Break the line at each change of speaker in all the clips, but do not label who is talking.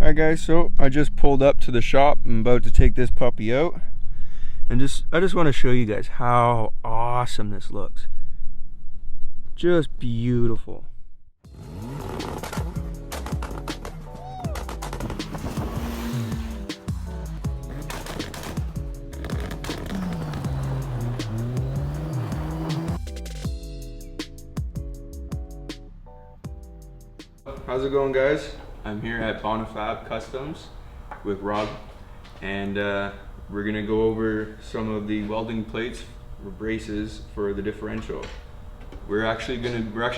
Alright guys, so I just pulled up to the shop. I'm about to take this puppy out. And I just want to show you guys how awesome this looks. Just beautiful. How's it going, guys? I'm here at Bonifab Customs with Rob, and we're gonna go over some of the welding plates or braces for the differential. We're actually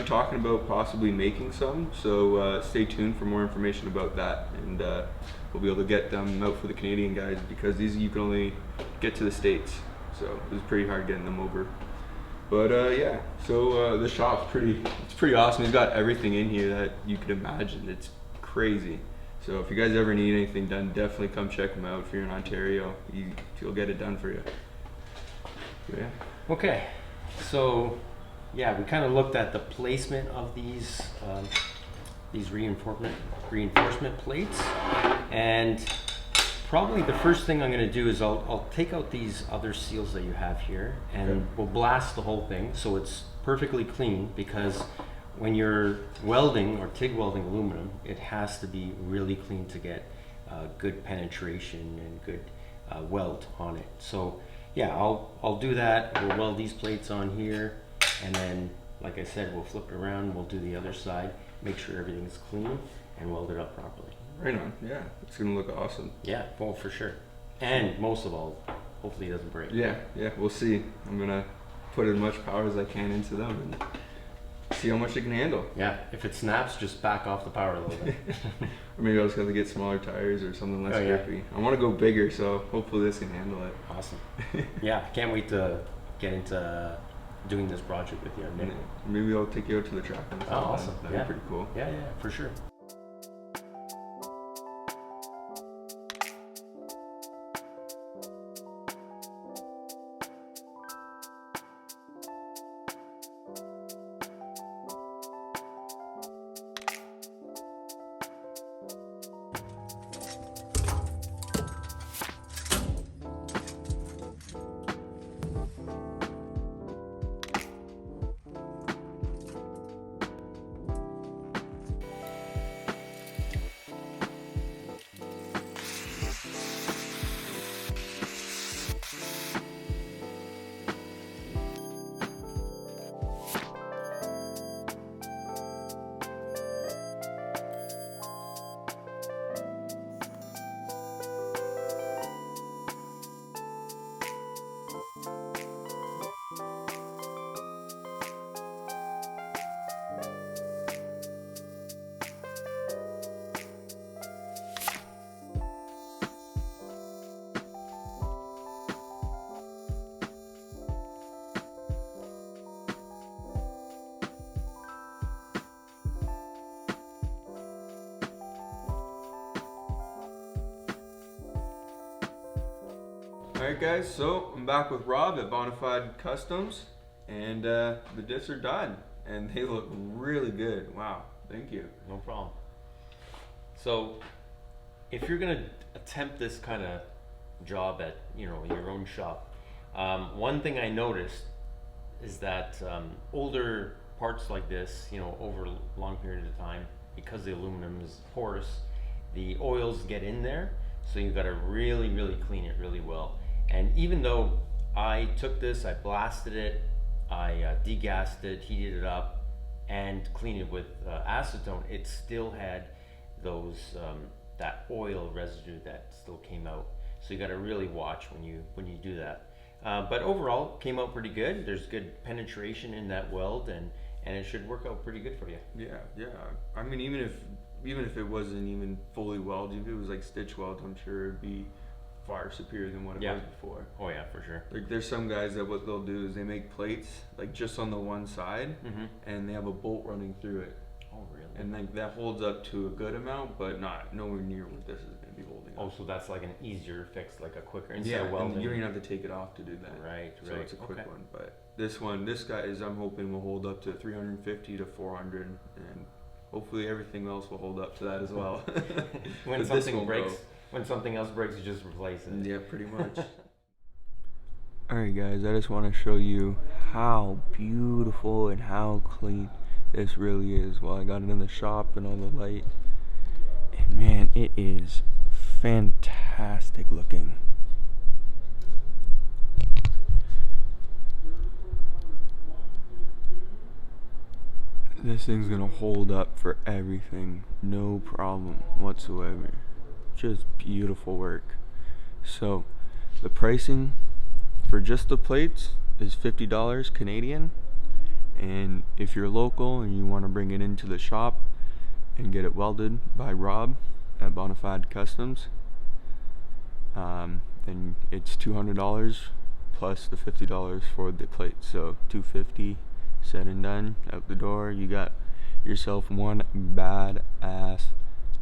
talking about possibly making some, so stay tuned for more information about that, and we'll be able to get them out for the Canadian guys, because these you can only get to the States, so it was pretty hard getting them over. But yeah, so the shop's pretty awesome. It's got everything in here that you could imagine. It's crazy. So if you guys ever need anything done, definitely come check them out. If you're in Ontario, he'll get it done for you. Yeah.
Okay, so yeah, we kind of looked at the placement of these reinforcement plates, and probably the first thing I'm going to do is I'll take out these other seals that you have here, and okay, we'll blast the whole thing so it's perfectly clean, because when you're welding or TIG welding aluminum, it has to be really clean to get good penetration and good weld on it. So yeah, I'll do that. We'll weld these plates on here, and then like I said, we'll flip it around, we'll do the other side, make sure everything's clean, and weld it up properly.
Right on. Yeah, it's gonna look awesome.
Yeah, well, for sure. And most of all, hopefully it doesn't break.
Yeah, we'll see. I'm gonna put as much power as I can into them and see how much it can handle.
Yeah, if it snaps, just back off the power a little bit.
Or maybe I'll just have to get smaller tires or something less grippy. I want to go bigger, so hopefully this can handle it.
Awesome. Yeah, can't wait to get into doing this project with you.
Maybe I'll take you out to the track.
Oh, awesome.
That'd be pretty cool.
Yeah, for sure.
Alright guys, so I'm back with Rob at Bonifab Customs, and the diffs are done, and they look really good. Wow, thank you.
No problem. So if you're gonna attempt this kind of job at your own shop, one thing I noticed is that older parts like this, over a long period of time, because the aluminum is porous, the oils get in there, so you've got to really clean it really well. And even though I took this, I blasted it, I degassed it, heated it up, and cleaned it with acetone, it still had those that oil residue that still came out. So you got to really watch when you do that. But overall, came out pretty good. There's good penetration in that weld, and it should work out pretty good for you.
Yeah. I mean, even if it wasn't even fully welded, if it was like stitch weld, I'm sure it'd be far superior than what it was before.
Oh yeah, for sure.
Like there's some guys that what they'll do is they make plates like just on the one side, and they have a bolt running through it.
Oh really?
And like that holds up to a good amount, but nowhere near what this is going to be holding up.
Oh, so that's like an easier fix, like a quicker
instead of welding. And you don't even have to take it off to do that.
Right.
So it's a quick one. But this guy I'm hoping will hold up to 350 to 400, and hopefully everything else will hold up to that as well.
When
But this
something
won't
breaks,
go.
when something else breaks, you just replace it.
Yeah, pretty much. Alright guys, I just want to show you how beautiful and how clean this really is. While I got it in the shop and all the light, and man, it is fantastic looking. This thing's gonna hold up for everything, no problem whatsoever. Just beautiful work. So the pricing for just the plates is $50 Canadian, and if you're local and you want to bring it into the shop and get it welded by Rob at Bonifab Customs, then it's $200 plus the $50 for the plate, so $250. Said and done, out the door, you got yourself one badass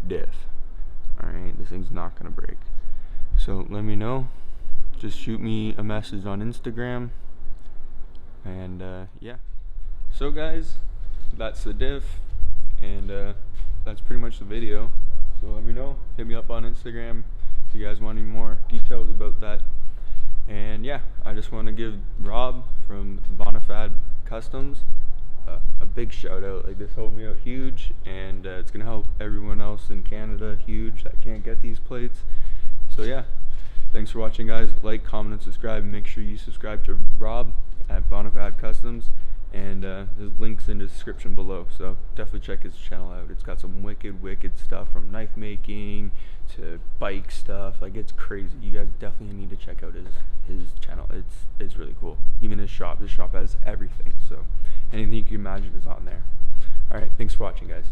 diff. Alright, this thing's not gonna break. So let me know. Just shoot me a message on Instagram. And yeah. So guys, that's the diff. And that's pretty much the video. So let me know. Hit me up on Instagram if you guys want any more details about that. And yeah, I just want to give Rob from Bonifab Customs a big shout out. Like, this helped me out huge, and it's gonna help everyone else in Canada huge that can't get these plates. So yeah, thanks for watching guys. Like, comment, and subscribe. Make sure you subscribe to Rob at Bonifab Customs, and there's links in the description below, so definitely check his channel out. It's got some wicked stuff, from knife making to bike stuff. Like, it's crazy. You guys definitely need to check out his channel. It's really cool. Even his shop has everything, so anything you can imagine is on there. All right, thanks for watching guys.